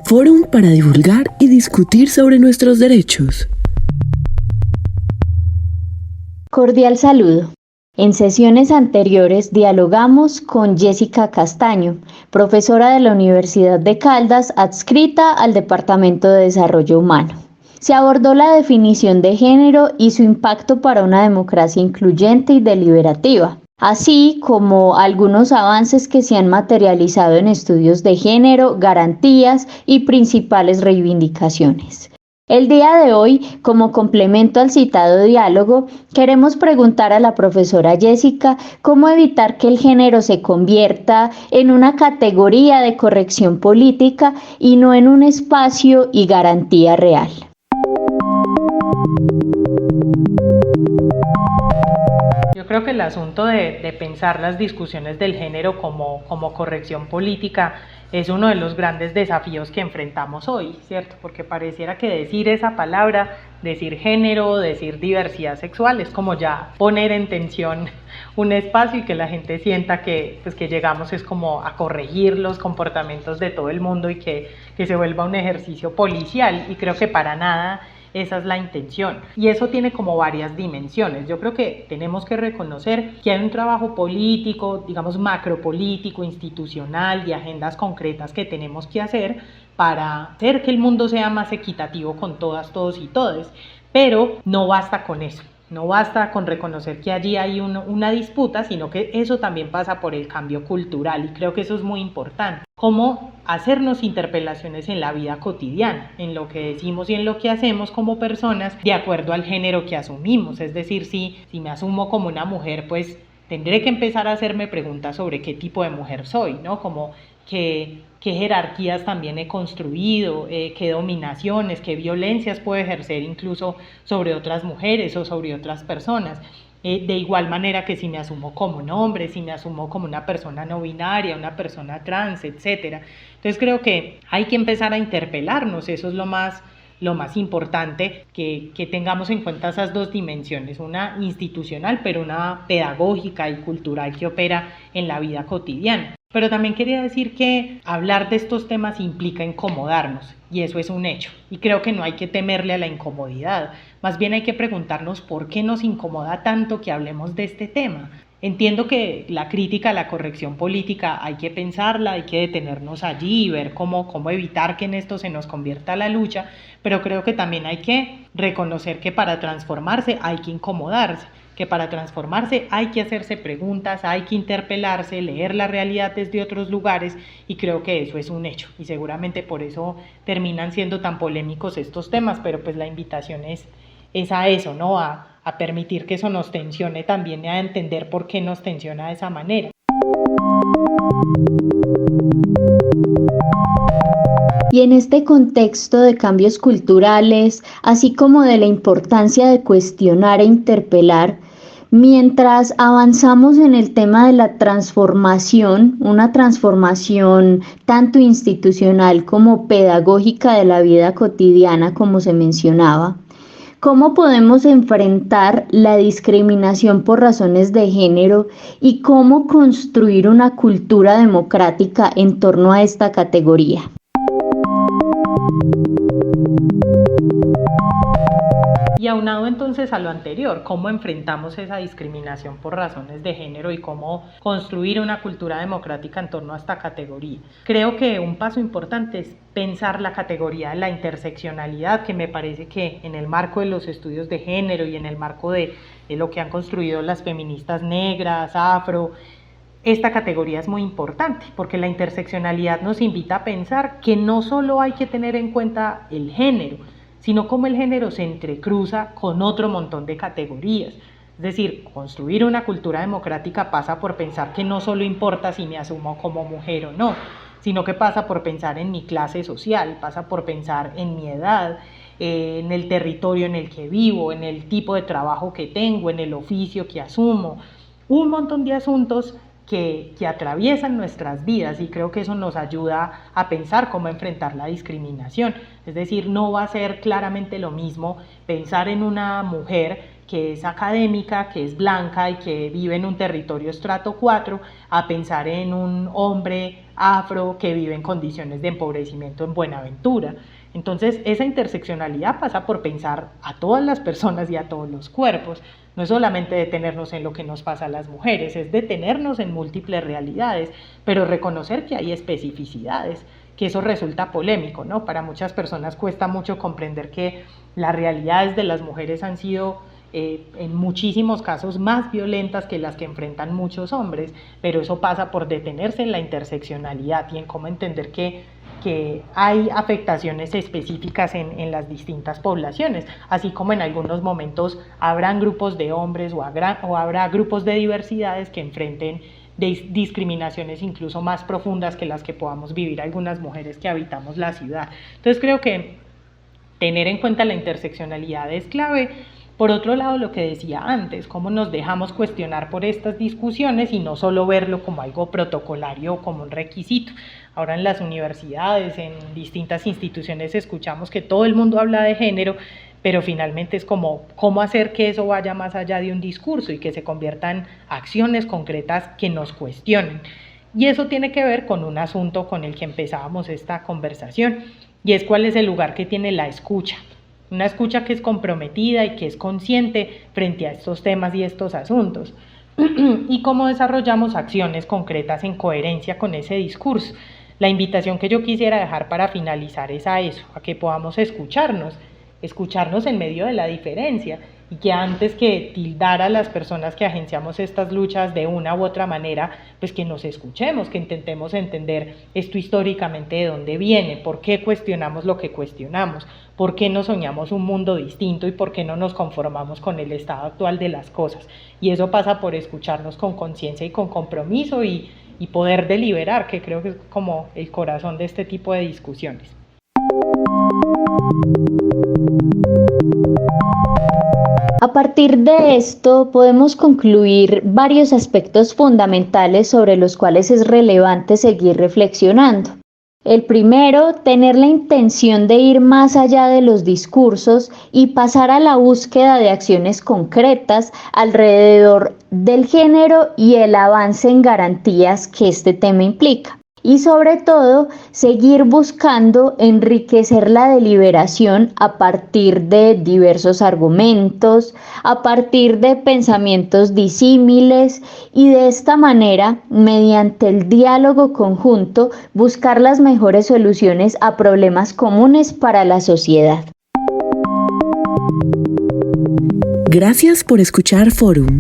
Fórum para divulgar y discutir sobre nuestros derechos. Cordial saludo. En sesiones anteriores dialogamos con Jessica Castaño, profesora de la Universidad de Caldas, adscrita al Departamento de Desarrollo Humano. Se abordó la definición de género y su impacto para una democracia incluyente y deliberativa, así como algunos avances que se han materializado en estudios de género, garantías y principales reivindicaciones. El día de hoy, como complemento al citado diálogo, queremos preguntar a la profesora Jessica cómo evitar que el género se convierta en una categoría de corrección política y no en un espacio y garantía real. Yo creo que el asunto de pensar las discusiones del género como corrección política es uno de los grandes desafíos que enfrentamos hoy, ¿cierto? Porque pareciera que decir esa palabra, decir género, decir diversidad sexual, es como ya poner en tensión un espacio y que la gente sienta que llegamos es como a corregir los comportamientos de todo el mundo y que se vuelva un ejercicio policial, y creo que para nada esa es la intención. Y eso tiene como varias dimensiones. Yo creo que tenemos que reconocer que hay un trabajo político, digamos macropolítico, institucional, y agendas concretas que tenemos que hacer para hacer que el mundo sea más equitativo con todas, todos y todes. Pero no basta con eso. No basta con reconocer que allí hay una disputa, sino que eso también pasa por el cambio cultural, y creo que eso es muy importante. Cómo hacernos interpelaciones en la vida cotidiana, en lo que decimos y en lo que hacemos como personas, de acuerdo al género que asumimos. Es decir, si me asumo como una mujer, pues tendré que empezar a hacerme preguntas sobre qué tipo de mujer soy, ¿no? Como qué jerarquías también he construido, qué dominaciones, qué violencias puedo ejercer incluso sobre otras mujeres o sobre otras personas. De igual manera que si me asumo como un hombre, si me asumo como una persona no binaria, una persona trans, etc. Entonces creo que hay que empezar a interpelarnos, eso es lo más importante, que tengamos en cuenta esas dos dimensiones, una institucional pero una pedagógica y cultural que opera en la vida cotidiana. Pero también quería decir que hablar de estos temas implica incomodarnos, y eso es un hecho, y creo que no hay que temerle a la incomodidad, más bien hay que preguntarnos por qué nos incomoda tanto que hablemos de este tema. Entiendo que la crítica a la corrección política hay que pensarla, hay que detenernos allí y ver cómo evitar que en esto se nos convierta la lucha, pero creo que también hay que reconocer que para transformarse hay que incomodarse, que para transformarse hay que hacerse preguntas, hay que interpelarse, leer la realidad desde otros lugares, y creo que eso es un hecho, y seguramente por eso terminan siendo tan polémicos estos temas, pero pues la invitación es a eso, ¿no? A permitir que eso nos tensione también, a entender por qué nos tensiona de esa manera. Y en este contexto de cambios culturales, así como de la importancia de cuestionar e interpelar, mientras avanzamos en el tema de la transformación, una transformación tanto institucional como pedagógica de la vida cotidiana, como se mencionaba, ¿cómo podemos enfrentar la discriminación por razones de género y cómo construir una cultura democrática en torno a esta categoría? Y aunado entonces a lo anterior, cómo enfrentamos esa discriminación por razones de género y cómo construir una cultura democrática en torno a esta categoría. Creo que un paso importante es pensar la categoría de la interseccionalidad, que me parece que en el marco de los estudios de género y en el marco de lo que han construido las feministas negras, afro, esta categoría es muy importante, porque la interseccionalidad nos invita a pensar que no solo hay que tener en cuenta el género, sino cómo el género se entrecruza con otro montón de categorías. Es decir, construir una cultura democrática pasa por pensar que no solo importa si me asumo como mujer o no, sino que pasa por pensar en mi clase social, pasa por pensar en mi edad, en el territorio en el que vivo, en el tipo de trabajo que tengo, en el oficio que asumo, un montón de asuntos que atraviesan nuestras vidas, y creo que eso nos ayuda a pensar cómo enfrentar la discriminación. Es decir, no va a ser claramente lo mismo pensar en una mujer que es académica, que es blanca y que vive en un territorio estrato 4, a pensar en un hombre afro que vive en condiciones de empobrecimiento en Buenaventura. Entonces, esa interseccionalidad pasa por pensar a todas las personas y a todos los cuerpos. No es solamente detenernos en lo que nos pasa a las mujeres, es detenernos en múltiples realidades, pero reconocer que hay especificidades, que eso resulta polémico, ¿no? Para muchas personas cuesta mucho comprender que las realidades de las mujeres han sido en muchísimos casos más violentas que las que enfrentan muchos hombres, pero eso pasa por detenerse en la interseccionalidad y en cómo entender que hay afectaciones específicas en las distintas poblaciones, así como en algunos momentos habrán grupos de hombres o habrá grupos de diversidades que enfrenten discriminaciones incluso más profundas que las que podamos vivir algunas mujeres que habitamos la ciudad. Entonces creo que tener en cuenta la interseccionalidad es clave. Por otro lado, lo que decía antes, cómo nos dejamos cuestionar por estas discusiones y no solo verlo como algo protocolario o como un requisito. Ahora en las universidades, en distintas instituciones escuchamos que todo el mundo habla de género, pero finalmente es como cómo hacer que eso vaya más allá de un discurso y que se conviertan en acciones concretas que nos cuestionen. Y eso tiene que ver con un asunto con el que empezábamos esta conversación, y es cuál es el lugar que tiene la escucha. Una escucha que es comprometida y que es consciente frente a estos temas y estos asuntos. Y cómo desarrollamos acciones concretas en coherencia con ese discurso. La invitación que yo quisiera dejar para finalizar es a eso, a que podamos escucharnos en medio de la diferencia, y que antes que tildar a las personas que agenciamos estas luchas de una u otra manera, pues que nos escuchemos, que intentemos entender esto históricamente de dónde viene, por qué cuestionamos lo que cuestionamos, por qué no soñamos un mundo distinto y por qué no nos conformamos con el estado actual de las cosas. Y eso pasa por escucharnos con conciencia y con compromiso y poder deliberar, que creo que es como el corazón de este tipo de discusiones. A partir de esto podemos concluir varios aspectos fundamentales sobre los cuales es relevante seguir reflexionando. El primero, tener la intención de ir más allá de los discursos y pasar a la búsqueda de acciones concretas alrededor del género y el avance en garantías que este tema implica. Y sobre todo, seguir buscando enriquecer la deliberación a partir de diversos argumentos, a partir de pensamientos disímiles y de esta manera, mediante el diálogo conjunto, buscar las mejores soluciones a problemas comunes para la sociedad. Gracias por escuchar Forum.